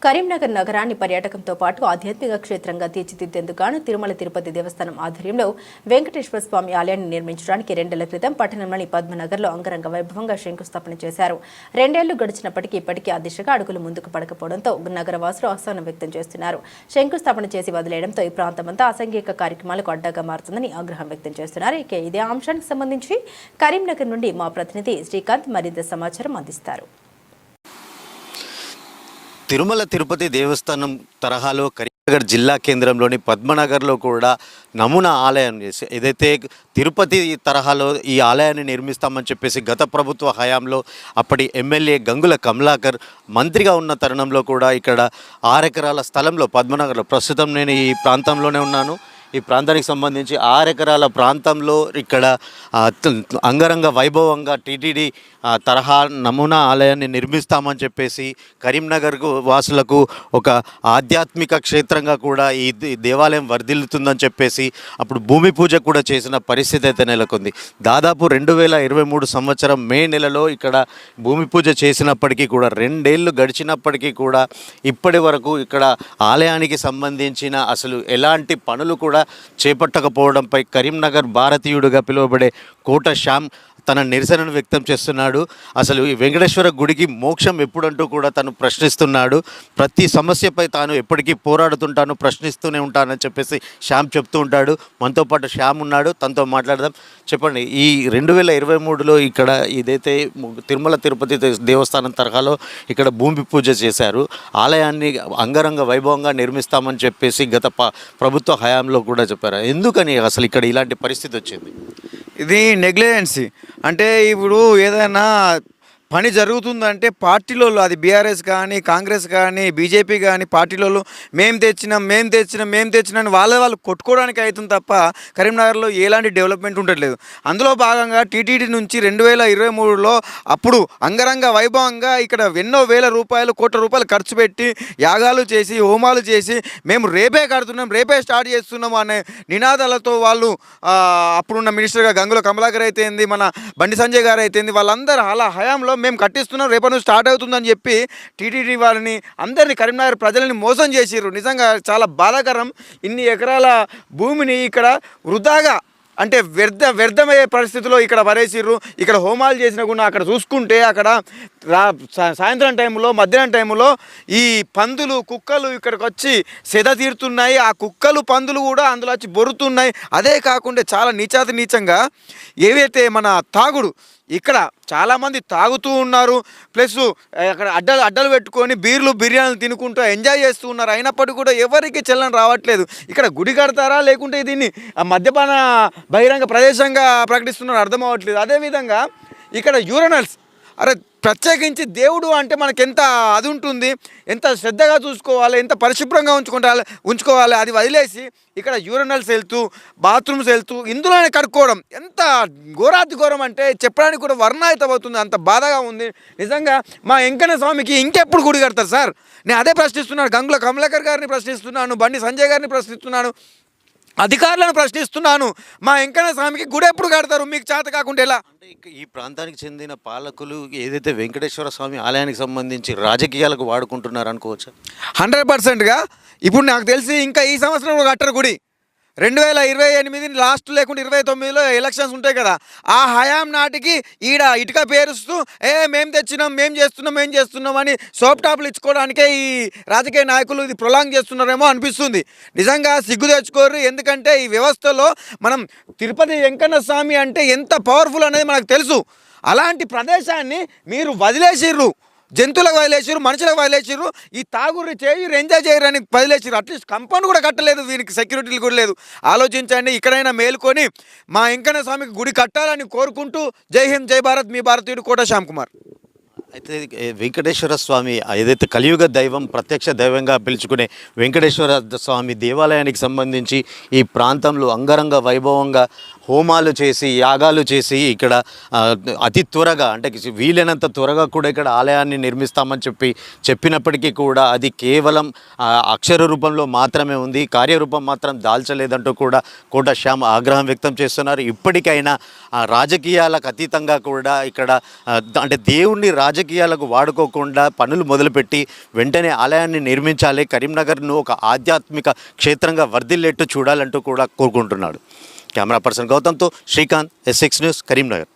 కరీంనగర్ నగరాన్ని పర్యాటకంతో పాటు ఆధ్యాత్మిక క్షేత్రంగా తీర్చిదిద్దేందుకు తిరుమల తిరుపతి దేవస్థానం ఆధ్వర్యంలో వెంకటేశ్వర స్వామి ఆలయాన్ని నిర్మించడానికి 2 ఏళ్ల క్రితం పట్టణంలోని పద్మనగర్లో అంగరంగ వైభవంగా శంకుస్థాపన చేశారు. 2 ఏళ్లు గడిచినప్పటికీ ఇప్పటికీ ఆ దిశగా అడుగులు ముందుకు పడకపోవడంతో నగరవాసులు అసహనం వ్యక్తం చేస్తున్నారు. శంకుస్థాపన చేసి వదిలేయడంతో ఈ ప్రాంతమంతా అసాంఘిక కార్యక్రమాలకు అడ్డాగా మారుతుందని ఆగ్రహం వ్యక్తం చేస్తున్నారు. ఇక ఇదే అంశానికి సంబంధించి కరీంనగర్ నుండి మా ప్రతినిధి శ్రీకాంత్ మరింత సమాచారం అందిస్తారు. తిరుమల తిరుపతి దేవస్థానం తరహాలో కరీంనగర్ జిల్లా కేంద్రంలోని పద్మనగర్లో కూడా నమూనా ఆలయం చేసి ఏదైతే తిరుపతి తరహాలో ఈ ఆలయాన్ని నిర్మిస్తామని చెప్పేసి గత ప్రభుత్వ హయాంలో అప్పటి ఎమ్మెల్యే గంగుల కమలాకర్ మంత్రిగా ఉన్న తరుణంలో కూడా ఇక్కడ 6 ఎకరాల స్థలంలో పద్మనగర్లో ప్రస్తుతం నేను ఈ ప్రాంతంలోనే ఉన్నాను. ఈ ప్రాంతానికి సంబంధించి 6 ఎకరాల ప్రాంతంలో ఇక్కడ అంగరంగ వైభవంగా టీటీడీ తరహా నమూనా ఆలయాన్ని నిర్మిస్తామని చెప్పేసి కరీంనగర్ వాసులకు ఒక ఆధ్యాత్మిక క్షేత్రంగా కూడా ఈ దేవాలయం వర్ధిల్లుతుందని చెప్పేసి అప్పుడు భూమి పూజ కూడా చేసిన పరిస్థితి అయితే నెలకొంది. దాదాపు 2023 సంవత్సరం మే నెలలో ఇక్కడ భూమి పూజ చేసినప్పటికీ కూడా 2 ఏళ్ళు గడిచినప్పటికీ కూడా ఇప్పటి వరకు ఇక్కడ ఆలయానికి సంబంధించిన అసలు ఎలాంటి పనులు కూడా చేపట్టకపోవడంపై కరీంనగర్ భారతీయుడిగా పిలువబడే కోట శ్యామ్ తన నిరసనను వ్యక్తం చేస్తున్నాడు. అసలు ఈ వెంకటేశ్వర గుడికి మోక్షం ఎప్పుడంటూ కూడా తను ప్రశ్నిస్తున్నాడు. ప్రతి సమస్యపై తాను ఎప్పటికీ పోరాడుతుంటాను, ప్రశ్నిస్తూనే ఉంటానని చెప్పేసి శ్యామ్ చెప్తూ ఉంటాడు. మనతో పాటు శ్యామ్ ఉన్నాడు, తనతో మాట్లాడదాం. చెప్పండి, ఈ 2023లో ఇక్కడ ఇదైతే తిరుమల తిరుపతి దేవస్థానం తరహాలో ఇక్కడ భూమి పూజ చేశారు. ఆలయాన్ని అంగరంగ వైభవంగా నిర్మిస్తామని చెప్పేసి గత ప్రభుత్వ హయాంలో కూడా చెప్పారు. ఎందుకని అసలు ఇక్కడ ఇలాంటి పరిస్థితి వచ్చింది? ఇది నెగ్లిజెన్సీ. అంటే ఇప్పుడు ఏదైనా పని జరుగుతుందంటే పార్టీలో, అది బీఆర్ఎస్ కానీ కాంగ్రెస్ కానీ బీజేపీ కానీ పార్టీలో మేము తెచ్చినాం వాళ్ళు కొట్టుకోవడానికి అవుతుంది తప్ప కరీంనగర్లో ఎలాంటి డెవలప్మెంట్ ఉండట్లేదు. అందులో భాగంగా టీటీడీ నుంచి 2023లో అప్పుడు అంగరంగ వైభవంగా ఇక్కడ ఎన్నో వేల రూపాయలు, కోట్ల రూపాయలు ఖర్చు పెట్టి యాగాలు చేసి హోమాలు చేసి మేము రేపే కడుతున్నాం, రేపే స్టార్ట్ చేస్తున్నాం అనే నినాదాలతో వాళ్ళు అప్పుడున్న మినిస్టర్గా గంగుల కమలాకర్ అయితే ఏంది, మన బండి సంజయ్ గారు అయితే ఏంది, వాళ్ళందరూ అలా హయాంలో మేము కట్టిస్తున్నాం, రేపటి నుంచి స్టార్ట్ అవుతుందని చెప్పి టీటీడీ వాళ్ళని అందరినీ కరీంనగర్ ప్రజలని మోసం చేసిర్రు. నిజంగా చాలా బాధాకరం. ఇన్ని ఎకరాల భూమిని ఇక్కడ వృధాగా అంటే వ్యర్థమయ్యే పరిస్థితిలో ఇక్కడ పరేసిర్రు. ఇక్కడ హోమాలు చేసినా కూడా అక్కడ చూసుకుంటే అక్కడ సాయంత్రం టైంలో, మధ్యాహ్నం టైంలో ఈ పందులు, కుక్కలు ఇక్కడికి వచ్చి సెద తీరుతున్నాయి. ఆ కుక్కలు, పందులు కూడా అందులో వచ్చి బొరుతున్నాయి. అదే కాకుండా చాలా నీచంగా ఏవైతే మన తాగుడు, ఇక్కడ చాలామంది తాగుతూ ఉన్నారు, ప్లస్ అక్కడ అడ్డలు పెట్టుకొని బీర్లు, బిర్యానీలు తినుకుంటూ ఎంజాయ్ చేస్తూ ఉన్నారు. అయినప్పటికీ కూడా ఎవరికి చెల్లని రావట్లేదు. ఇక్కడ గుడి కడతారా లేకుంటే దీన్ని మద్యపాన బహిరంగ ప్రదేశంగా ప్రకటిస్తున్నారు, అర్థం అవ్వట్లేదు. అదేవిధంగా ఇక్కడ యూరనల్స్, అరే ప్రత్యేకించి దేవుడు అంటే మనకి ఎంత అది ఉంటుంది, ఎంత శ్రద్ధగా చూసుకోవాలి, ఎంత పరిశుభ్రంగా ఉంచుకోవాలి. అది వదిలేసి ఇక్కడ యూరినల్స్ వెళ్తూ, బాత్రూమ్స్ వెళ్తూ ఇందులోనే కడుక్కోవడం ఎంత ఘోరాతి ఘోరం అంటే చెప్పడానికి కూడా వర్ణాయితం అవుతుంది. అంత బాధగా ఉంది. నిజంగా మా వెంకన్న స్వామికి ఇంకెప్పుడు గుడి కడతారు సార్? నేను అదే ప్రశ్నిస్తున్నాను. గంగుల కమలాకర్ గారిని ప్రశ్నిస్తున్నాను, బండి సంజయ్ గారిని ప్రశ్నిస్తున్నాను, అధికారులను ప్రశ్నిస్తున్నాను. మా వెంకన్న స్వామికి గుడి ఎప్పుడు కడతారు? మీకు చేత కాకుండా ఎలా? అంటే ఈ ప్రాంతానికి చెందిన పాలకులు ఏదైతే వెంకటేశ్వర స్వామి ఆలయానికి సంబంధించి రాజకీయాలకు వాడుకుంటున్నారు అనుకోవచ్చా? 100%గా. ఇప్పుడు నాకు తెలిసి ఇంకా ఈ సంవత్సరంలో కట్టరు గుడి. 2028 లాస్ట్ లేకుంటే 29లో ఎలక్షన్స్ ఉంటాయి కదా, ఆ హయాం నాటికి ఈడ ఇటుక పేరుస్తూ మేము చేస్తున్నాం అని సోప్ టాప్లు ఇచ్చుకోవడానికే ఈ రాజకీయ నాయకులు ఇది ప్రొలాంగ్ చేస్తున్నారేమో అనిపిస్తుంది. నిజంగా సిగ్గు తెచ్చుకోరు. ఎందుకంటే ఈ వ్యవస్థలో మనం తిరుపతి వెంకన్న స్వామి అంటే ఎంత పవర్ఫుల్ అనేది మనకు తెలుసు. అలాంటి ప్రదేశాన్ని మీరు వదిలేసిర్రు, జంతువులకు వదిలేసారు, మనుషులకు వదిలేసారు. ఈ తాగుర్రి చేయరు, ఎంజాయ్ చేయరు అని వదిలేసారు. అట్లీస్ట్ కంపౌండ్ కూడా కట్టలేదు, వీరికి సెక్యూరిటీలు కూడా లేదు. ఆలోచించండి. ఇక్కడైనా మేలుకొని మా వెంకన్న స్వామికి గుడి కట్టాలని కోరుకుంటూ జై హింద్, జై భారత్, మీ భారతీయుడు కోట శ్యామ్ కుమార్. అయితే వెంకటేశ్వర స్వామి ఏదైతే కలియుగ దైవం, ప్రత్యక్ష దైవంగా పిలుచుకునే వెంకటేశ్వర స్వామి దేవాలయానికి సంబంధించి ఈ ప్రాంతంలో అంగరంగ వైభవంగా హోమాలు చేసి, యాగాలు చేసి ఇక్కడ అతి త్వరగా అంటే వీలైనంత త్వరగా కూడా ఇక్కడ ఆలయాన్ని నిర్మిస్తామని చెప్పినప్పటికీ కూడా అది కేవలం అక్షర రూపంలో మాత్రమే ఉంది, కార్యరూపం మాత్రం దాల్చలేదంటూ కూడా కోట శ్యామ్ ఆగ్రహం వ్యక్తం చేస్తున్నారు. ఇప్పటికైనా రాజకీయాలకు అతీతంగా కూడా ఇక్కడ అంటే దేవుణ్ణి రాజకీయాలకు వాడుకోకుండా పనులు మొదలుపెట్టి వెంటనే ఆలయాన్ని నిర్మించాలి, కరీంనగర్ను ఒక ఆధ్యాత్మిక క్షేత్రంగా వర్ధిల్లేట్టు చూడాలంటూ కూడా కోరుకుంటున్నాడు. కెమెరా పర్సన్ గౌతమ్తో శ్రీకాంత్, S6 న్యూస్, కరీంనగర్.